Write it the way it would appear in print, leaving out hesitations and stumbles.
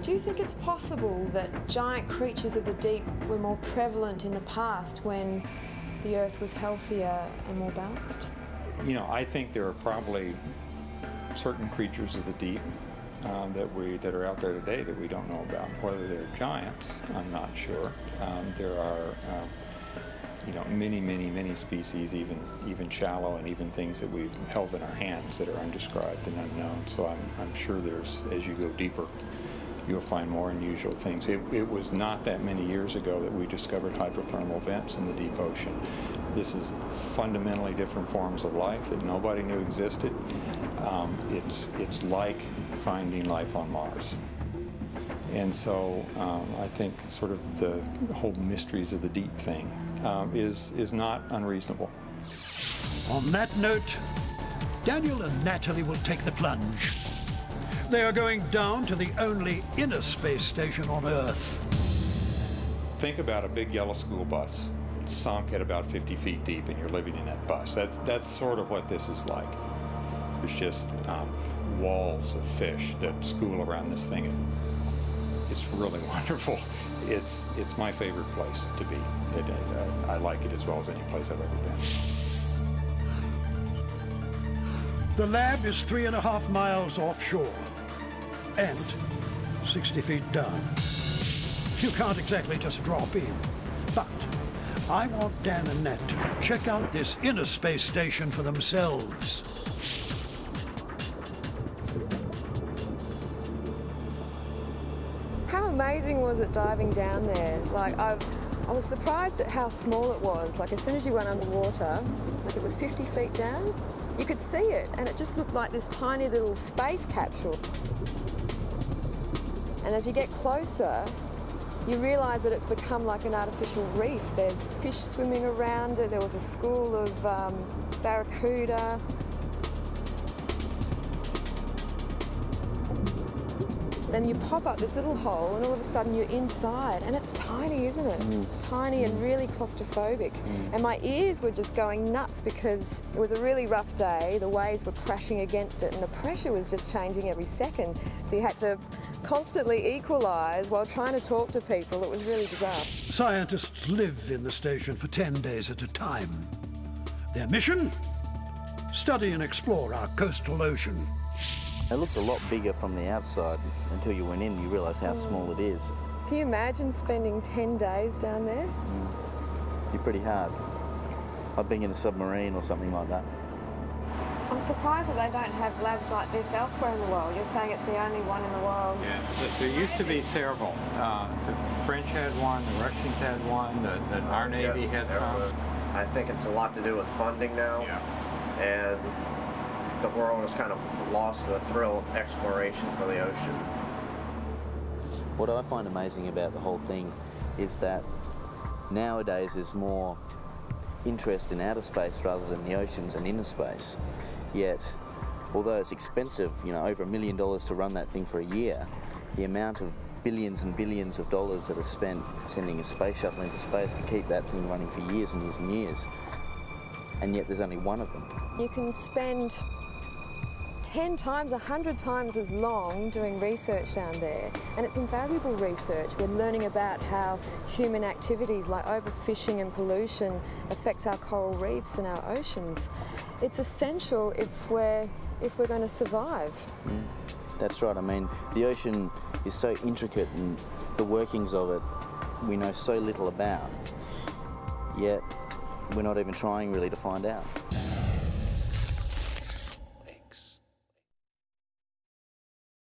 Do you think it's possible that giant creatures of the deep were more prevalent in the past when the Earth was healthier and more balanced? You know, I think there are probably certain creatures of the deep that are out there today that we don't know about. Whether they're giants, I'm not sure. There are you know, many species, even shallow, and even things that we've held in our hands that are undescribed and unknown. So I'm sure there's, as you go deeper, you'll find more unusual things. It was not that many years ago that we discovered hydrothermal vents in the deep ocean. This is fundamentally different forms of life that nobody knew existed. It's like finding life on Mars. And so I think sort of the whole mysteries of the deep thing is not unreasonable. On that note, Daniel and Natalie will take the plunge. They are going down to the only inner space station on Earth. Think about a big yellow school bus sunk at about 50 feet deep, and you're living in that bus. That's sort of what this is like. There's just walls of fish that school around this thing. It's really wonderful. It's my favorite place to be. I like it as well as any place I've ever been. The lab is 3.5 miles offshore and 60 feet down. You can't exactly just drop in, but I want Dan and Nat to check out this inner space station for themselves. How amazing was it diving down there? Like, I was surprised at how small it was. Like, as soon as you went underwater, like it was 50 feet down, you could see it, and it just looked like this tiny little space capsule. And as you get closer, you realise that it's become like an artificial reef. There's fish swimming around it. There was a school of barracuda. Then you pop up this little hole and all of a sudden you're inside, and it's tiny, isn't it? Tiny and really claustrophobic. And my ears were just going nuts because it was a really rough day, the waves were crashing against it and the pressure was just changing every second. So you had to constantly equalise while trying to talk to people. It was really bizarre. Scientists live in the station for 10 days at a time. Their mission? Study and explore our coastal ocean. It looked a lot bigger from the outside. Until you went in, you realise how small it is. Can you imagine spending 10 days down there? You're pretty hard. I've been in a submarine or something like that. I'm surprised that they don't have labs like this elsewhere in the world. You're saying it's the only one in the world. Yeah, there used to be several. The French had one, the Russians had one, our Navy had some. I think it's a lot to do with funding now. And the world has kind of lost the thrill of exploration for the ocean. What I find amazing about the whole thing is that nowadays there's more interest in outer space rather than the oceans and inner space. Yet, although it's expensive, you know, over $1 million to run that thing for a year, the amount of billions and billions of dollars that are spent sending a space shuttle into space could keep that thing running for years and years and years. And yet there's only one of them. You can spend 10 times, 100 times as long doing research down there, and it's invaluable research. We're learning about how human activities like overfishing and pollution affects our coral reefs and our oceans. It's essential if we're going to survive. That's right. I mean, the ocean is so intricate and the workings of it we know so little about, yet we're not even trying really to find out.